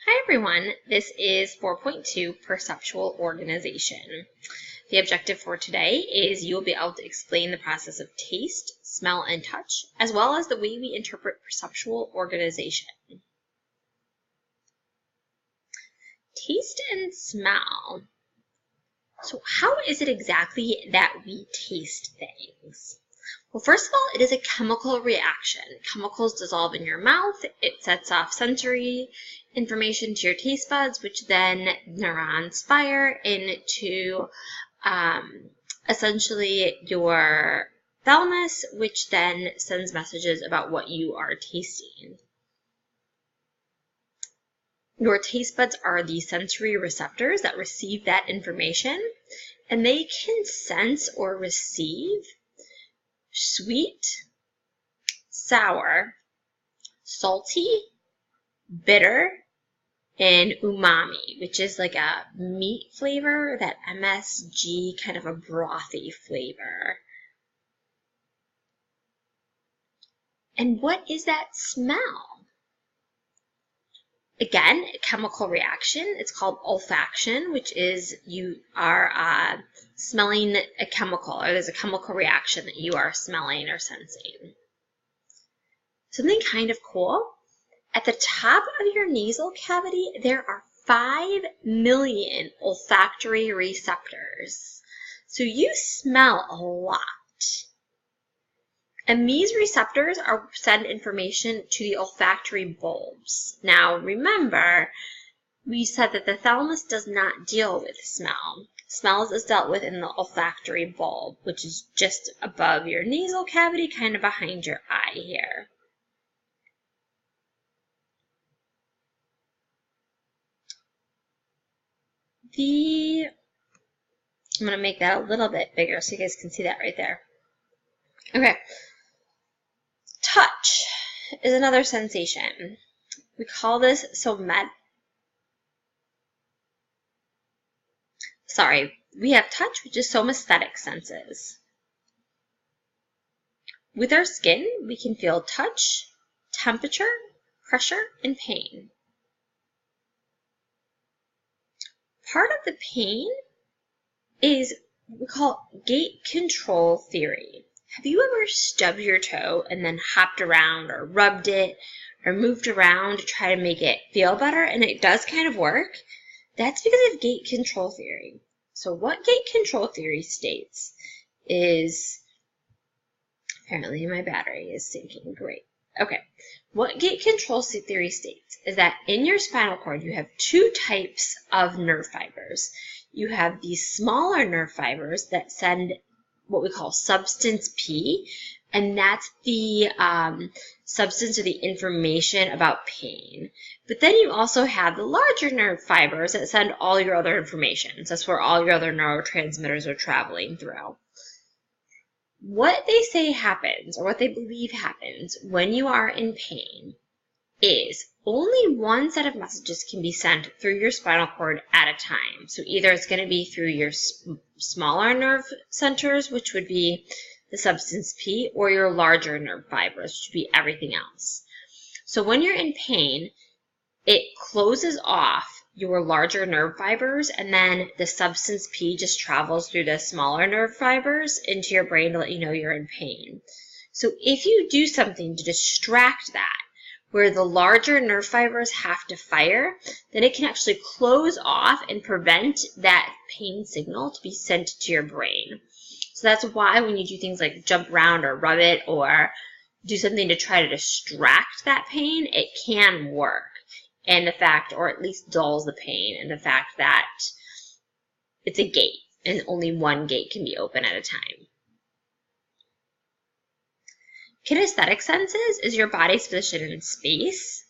Hi everyone, this is 4.2 Perceptual Organization. The objective for today is you will be able to explain the process of taste, smell, and touch, as well as the way we interpret perceptual organization. Taste and smell. So how is it exactly that we taste things? Well, first of all, it is a chemical reaction. Chemicals dissolve in your mouth. It sets off sensory information to your taste buds, which then neurons fire into essentially your thalamus, which then sends messages about what you are tasting. Your taste buds are the sensory receptors that receive that information, and they can sense or receive sweet, sour, salty, bitter, and umami, which is like a meat flavor, that MSG, kind of a brothy flavor. And what is that smell? Again, a chemical reaction. It's called olfaction, which is you are smelling a chemical, or there's a chemical reaction that you are smelling or sensing. Something kind of cool. At the top of your nasal cavity, there are 5 million olfactory receptors. So you smell a lot. And these receptors send information to the olfactory bulbs. Now remember, we said that the thalamus does not deal with smell. Smells is dealt with in the olfactory bulb, which is just above your nasal cavity, kind of behind your eye here. I'm going to make that a little bit bigger so you guys can see that right there. Okay. Touch is another sensation. We call this we have touch, which is somesthetic senses. With our skin, we can feel touch, temperature, pressure, and pain. Part of the pain is what we call gait control theory. Have you ever stubbed your toe and then hopped around or rubbed it or moved around to try to make it feel better, and it does kind of work? That's because of gait control theory. So what gait control theory states is, apparently my battery is sinking, great. Okay, what gait control theory states is that in your spinal cord you have 2 types of nerve fibers. You have these smaller nerve fibers that send what we call substance P, and that's the substance or the information about pain. But then you also have the larger nerve fibers that send all your other information. So that's where all your other neurotransmitters are traveling through. What they say happens, or what they believe happens when you are in pain, is only one set of messages can be sent through your spinal cord at a time. So either it's going to be through your smaller nerve centers, which would be the substance P, or your larger nerve fibers, which would be everything else. So when you're in pain, it closes off your larger nerve fibers, and then the substance P just travels through the smaller nerve fibers into your brain to let you know you're in pain. So if you do something to distract that, where the larger nerve fibers have to fire, then it can actually close off and prevent that pain signal to be sent to your brain. So that's why when you do things like jump around or rub it or do something to try to distract that pain, it can work. And the fact, or at least dulls the pain, and the fact that it's a gate and only one gate can be open at a time. Kinesthetic senses is your body's position in space.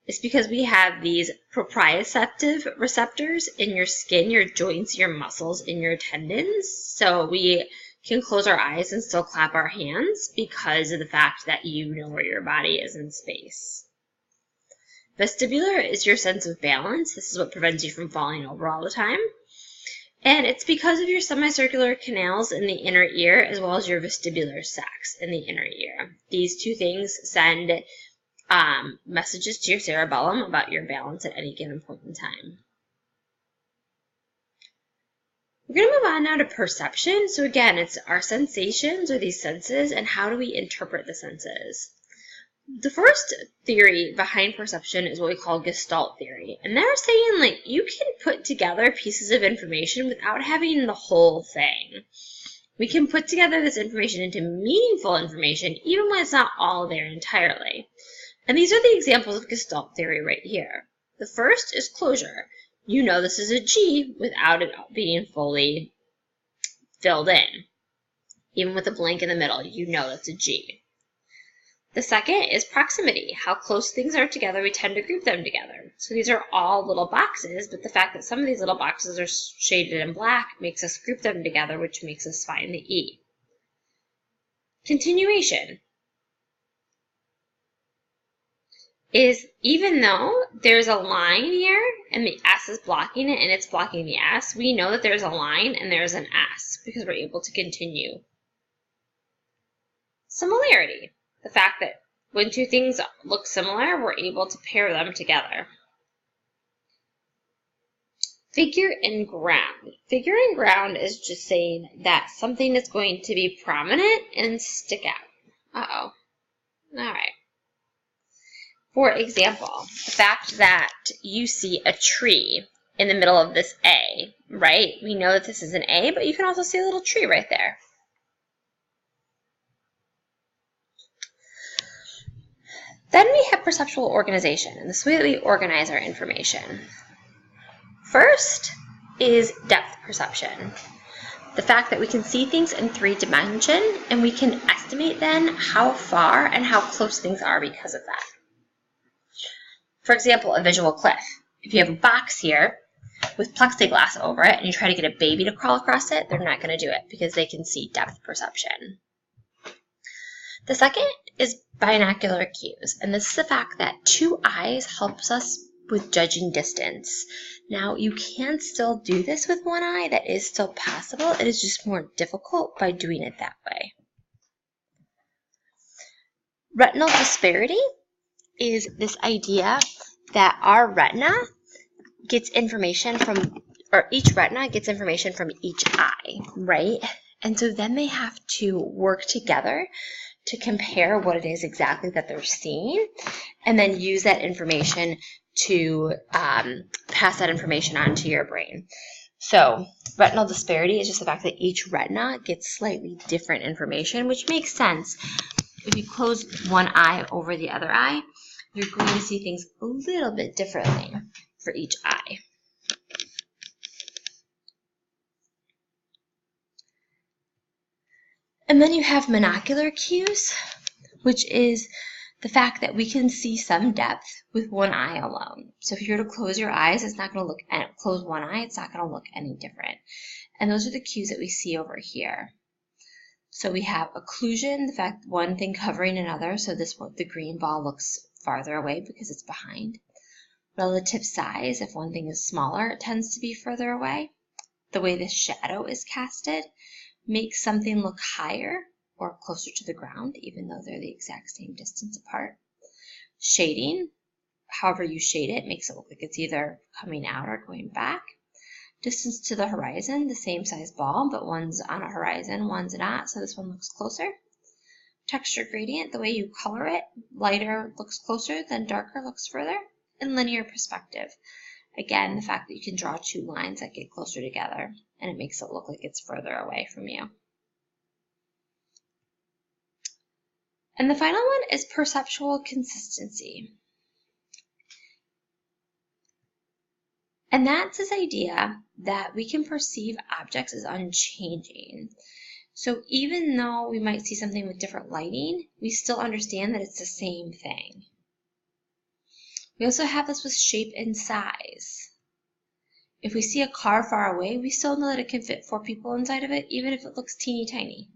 It's because we have these proprioceptive receptors in your skin, your joints, your muscles, and your tendons. So we can close our eyes and still clap our hands because of the fact that you know where your body is in space. Vestibular is your sense of balance. This is what prevents you from falling over all the time. And it's because of your semicircular canals in the inner ear as well as your vestibular sacs in the inner ear. These 2 things send messages to your cerebellum about your balance at any given point in time. We're going to move on now to perception. So again, it's our sensations or these senses and how do we interpret the senses. The first theory behind perception is what we call Gestalt theory. And they're saying, like, you can put together pieces of information without having the whole thing. We can put together this information into meaningful information even when it's not all there entirely. And these are the examples of Gestalt theory right here. The first is closure. You know this is a G without it being fully filled in. Even with a blank in the middle, you know that's a G. The second is proximity. How close things are together, we tend to group them together. So these are all little boxes, but the fact that some of these little boxes are shaded in black makes us group them together, which makes us find the E. Continuation is even though there's a line here and the S is blocking it and it's blocking the S, we know that there's a line and there's an S because we're able to continue. Similarity. The fact that when two things look similar, we're able to pair them together. Figure and ground. Figure and ground is just saying that something is going to be prominent and stick out. Uh-oh. All right. For example, the fact that you see a tree in the middle of this A, right? We know that this is an A, but you can also see a little tree right there. Then we have perceptual organization, and this way that we organize our information. First is depth perception. The fact that we can see things in 3 dimensions, and we can estimate then how far and how close things are because of that. For example, a visual cliff. If you have a box here with plexiglass over it, and you try to get a baby to crawl across it, they're not going to do it because they can see depth perception. The second is binocular cues, and this is the fact that 2 eyes helps us with judging distance. Now, you can still do this with 1 eye. That is still possible. It is just more difficult by doing it that way. Retinal disparity is this idea that our retina gets information from, or each retina gets information from each eye, right? And so then they have to work together to compare what it is exactly that they're seeing, and then use that information to pass that information on to your brain. So retinal disparity is just the fact that each retina gets slightly different information, which makes sense. If you close one eye over the other eye, you're going to see things a little bit differently for each eye. And then you have monocular cues, which is the fact that we can see some depth with 1 eye alone. So if you were to close your eyes, it's not going to look, close 1 eye, it's not going to look any different. And those are the cues that we see over here. So we have occlusion, the fact one thing covering another, so the green ball looks farther away because it's behind. Relative size, if one thing is smaller, it tends to be further away. The way the shadow is casted makes something look higher or closer to the ground, even though they're the exact same distance apart. Shading, however you shade it, makes it look like it's either coming out or going back. Distance to the horizon, the same size ball, but one's on a horizon, one's not, so this one looks closer. Texture gradient, the way you color it, lighter looks closer, then darker looks further. And linear perspective, again, the fact that you can draw 2 lines that get closer together, and it makes it look like it's further away from you. And the final one is perceptual consistency. And that's this idea that we can perceive objects as unchanging. So even though we might see something with different lighting, we still understand that it's the same thing. We also have this with shape and size. If we see a car far away, we still know that it can fit 4 people inside of it, even if it looks teeny tiny.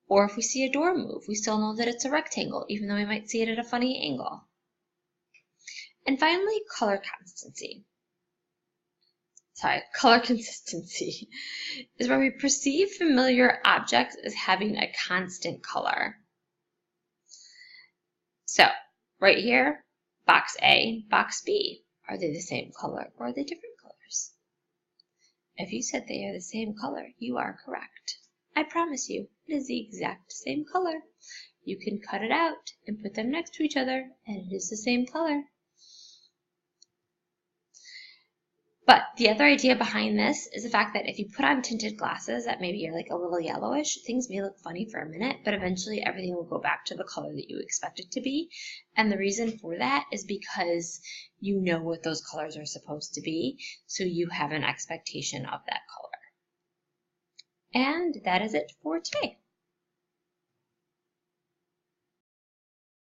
Or if we see a door move, we still know that it's a rectangle, even though we might see it at a funny angle. And finally, color consistency is where we perceive familiar objects as having a constant color. So right here, box A, box B. Are they the same color or are they different colors? If you said they are the same color, you are correct. I promise you, it is the exact same color. You can cut it out and put them next to each other, and it is the same color. But the other idea behind this is the fact that if you put on tinted glasses that maybe are like a little yellowish, things may look funny for a minute, but eventually everything will go back to the color that you expect it to be. And the reason for that is because you know what those colors are supposed to be, so you have an expectation of that color. And that is it for today.